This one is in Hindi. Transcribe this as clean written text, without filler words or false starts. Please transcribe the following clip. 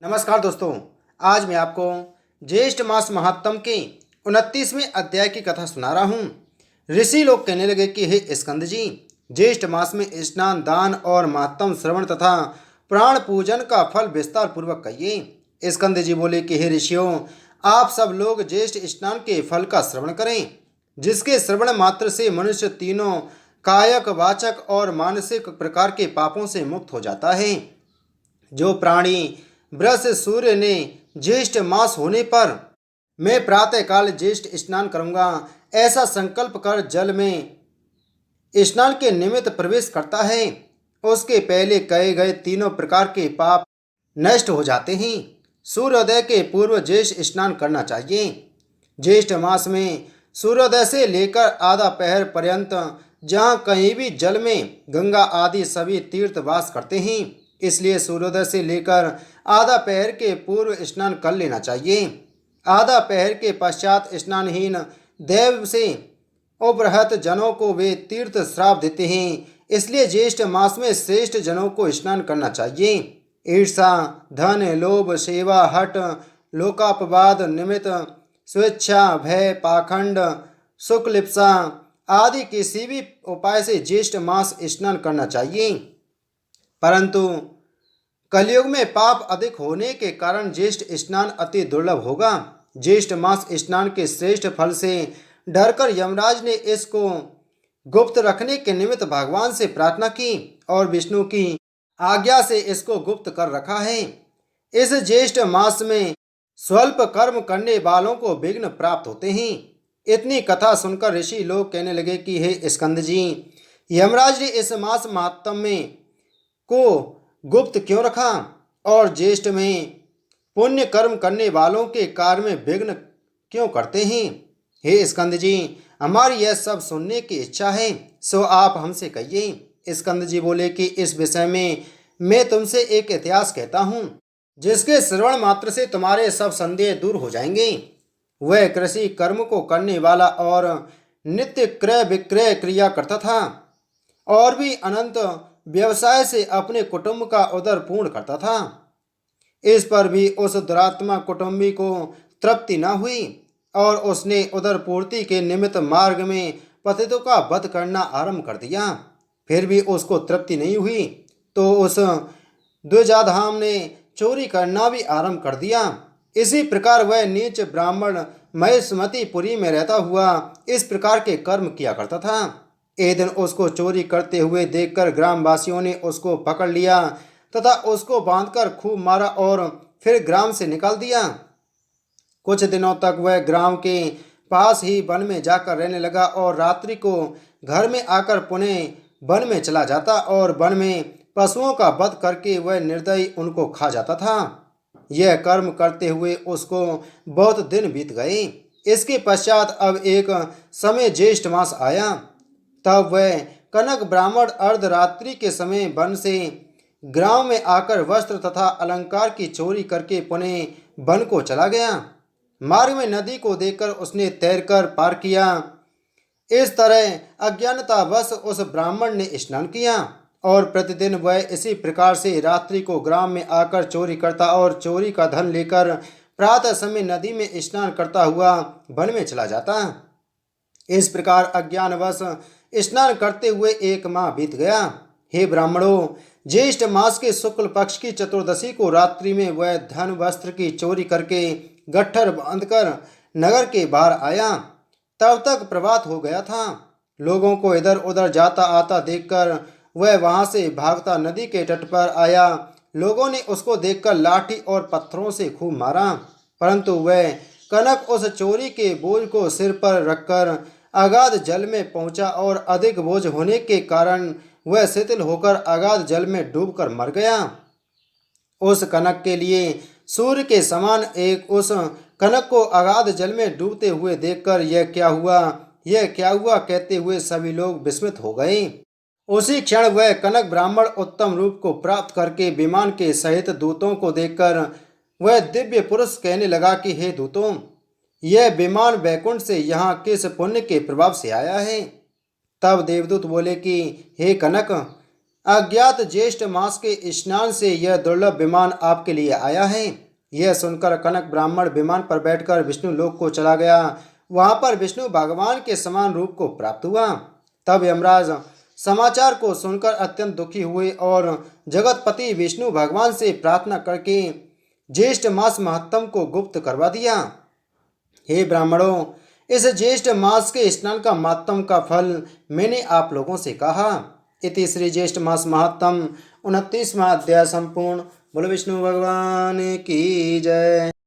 नमस्कार दोस्तों। आज मैं आपको ज्येष्ठ मास महात्म के 29वें अध्याय की कथा सुना रहा हूँ। ऋषि लोग कहने लगे कि हे स्कंद जी, ज्येष्ठ मास में स्नान, दान और महात्म श्रवण तथा प्राण पूजन का फल विस्तार पूर्वक कहिए। स्कंद जी बोले कि हे ऋषियों, आप सब लोग ज्येष्ठ स्नान के फल का श्रवण करें, जिसके श्रवण मात्र से मनुष्य तीनों कायक, वाचक और मानसिक प्रकार के पापों से मुक्त हो जाता है। जो प्राणी बृहस्पति सूर्य ने ज्येष्ठ मास होने पर मैं प्रातःकाल ज्येष्ठ स्नान करूंगा, ऐसा संकल्प कर जल में स्नान के निमित्त प्रवेश करता है, उसके पहले कहे गए तीनों प्रकार के पाप नष्ट हो जाते हैं। सूर्योदय के पूर्व ज्येष्ठ स्नान करना चाहिए। ज्येष्ठ मास में सूर्योदय से लेकर आधा पहर पर्यंत जहाँ कहीं भी जल में गंगा आदि सभी तीर्थ वास करते हैं, इसलिए सूर्योदय से लेकर आधा पहर के पूर्व स्नान कर लेना चाहिए। आधा पहर के पश्चात स्नानहीन देव से उपरहत जनों को वे तीर्थ श्राप देते हैं, इसलिए ज्येष्ठ मास में श्रेष्ठ जनों को स्नान करना चाहिए। ईर्षा, धन, लोभ, सेवा, हट, लोकापवाद निमित्त, स्वेच्छा, भय, पाखंड, शुक्लिप्सा आदि किसी भी उपाय से ज्येष्ठ मास स्नान करना चाहिए। परंतु कलयुग में पाप अधिक होने के कारण ज्येष्ठ स्नान अति दुर्लभ होगा। ज्येष्ठ मास स्नान के श्रेष्ठ फल से डरकर यमराज ने इसको गुप्त रखने के निमित्त भगवान से प्रार्थना की और विष्णु की आज्ञा से इसको गुप्त कर रखा है। इस ज्येष्ठ मास में स्वल्प कर्म करने वालों को विघ्न प्राप्त होते हैं। इतनी कथा सुनकर ऋषि लोग कहने लगे कि हे स्कंद जी, यमराज ने इस मास महात्म्य को गुप्त क्यों रखा और ज्येष्ठ में पुण्य कर्म करने वालों के कार्य में विघ्न क्यों करते हैं? हे स्कंद जी, हमारी यह सब सुनने की इच्छा है, सो आप हमसे कहिए। स्कंद जी बोले कि इस विषय में मैं तुमसे एक इतिहास कहता हूँ, जिसके श्रवण मात्र से तुम्हारे सब संदेह दूर हो जाएंगे। वह कृषि कर्म को करने वाला और नित्य क्रय विक्रय क्रिया करता था और भी अनंत व्यवसाय से अपने कुटुंब का उदर पूर्ण करता था। इस पर भी उस दुरात्मा कुटुंबी को तृप्ति न हुई और उसने उदर पूर्ति के निमित्त मार्ग में पतितों का वध करना आरंभ कर दिया। फिर भी उसको तृप्ति नहीं हुई तो उस द्विजाधाम ने चोरी करना भी आरंभ कर दिया। इसी प्रकार वह नीच ब्राह्मण महेशमतीपुरी में रहता हुआ इस प्रकार के कर्म किया करता था। एक दिन उसको चोरी करते हुए देखकर ग्रामवासियों ने उसको पकड़ लिया तथा उसको बांधकर खूब मारा और फिर ग्राम से निकाल दिया। कुछ दिनों तक वह ग्राम के पास ही वन में जाकर रहने लगा और रात्रि को घर में आकर पुनः वन में चला जाता और वन में पशुओं का वध करके वह निर्दयी उनको खा जाता था। यह कर्म करते हुए उसको बहुत दिन बीत गए। इसके पश्चात अब एक समय ज्येष्ठ मास आया। तब वह कनक ब्राह्मण अर्धरात्रि के समय वन से ग्राम में आकर वस्त्र तथा अलंकार की चोरी करके पुनः वन को चला गया। मार्ग में नदी को देखकर उसने तैरकर पार किया। इस तरह अज्ञानतावश उस ब्राह्मण ने स्नान किया और प्रतिदिन वह इसी प्रकार से रात्रि को ग्राम में आकर चोरी करता और चोरी का धन लेकर प्रातः समय नदी में स्नान करता हुआ वन में चला जाता। इस प्रकार अज्ञानवश स्नान करते हुए एक माह बीत गया। हे ब्राह्मणों, ज्येष्ठ मास के शुक्ल पक्ष की चतुर्दशी को रात्रि में वह धन वस्त्र की चोरी करके गट्ठर बांधकर नगर के बाहर आया। तब तक प्रभात हो गया था। लोगों को इधर उधर जाता आता देखकर वह वहां से भागता नदी के तट पर आया। लोगों ने उसको देखकर लाठी और पत्थरों से खूब मारा, परंतु वह कनक उस चोरी के बोझ को सिर पर रखकर अगाध जल में पहुंचा और अधिक बोझ होने के कारण वह शिथिल होकर अगाध जल में डूबकर मर गया। उस कनक के लिए सूर्य के समान एक उस कनक को अगाध जल में डूबते हुए देखकर यह क्या हुआ कहते हुए सभी लोग विस्मित हो गए। उसी क्षण वह कनक ब्राह्मण उत्तम रूप को प्राप्त करके विमान के सहित दूतों को देखकर वह दिव्य पुरुष कहने लगा कि हे दूतों, यह विमान वैकुंठ से यहाँ किस पुण्य के प्रभाव से आया है? तब देवदूत बोले कि हे कनक, अज्ञात ज्येष्ठ मास के स्नान से यह दुर्लभ विमान आपके लिए आया है। यह सुनकर कनक ब्राह्मण विमान पर बैठकर विष्णु लोक को चला गया। वहां पर विष्णु भगवान के समान रूप को प्राप्त हुआ। तब यमराज समाचार को सुनकर अत्यंत दुखी हुए और जगतपति विष्णु भगवान से प्रार्थना करके ज्येष्ठ मास महत्तम को गुप्त करवा दिया। हे ब्राह्मणों, इस ज्येष्ठ मास के स्नान का महात्म का फल मैंने आप लोगों से कहा। इति श्री ज्येष्ठ मास महात्म 29वां अध्याय संपूर्ण। बोलो विष्णु भगवान की जय।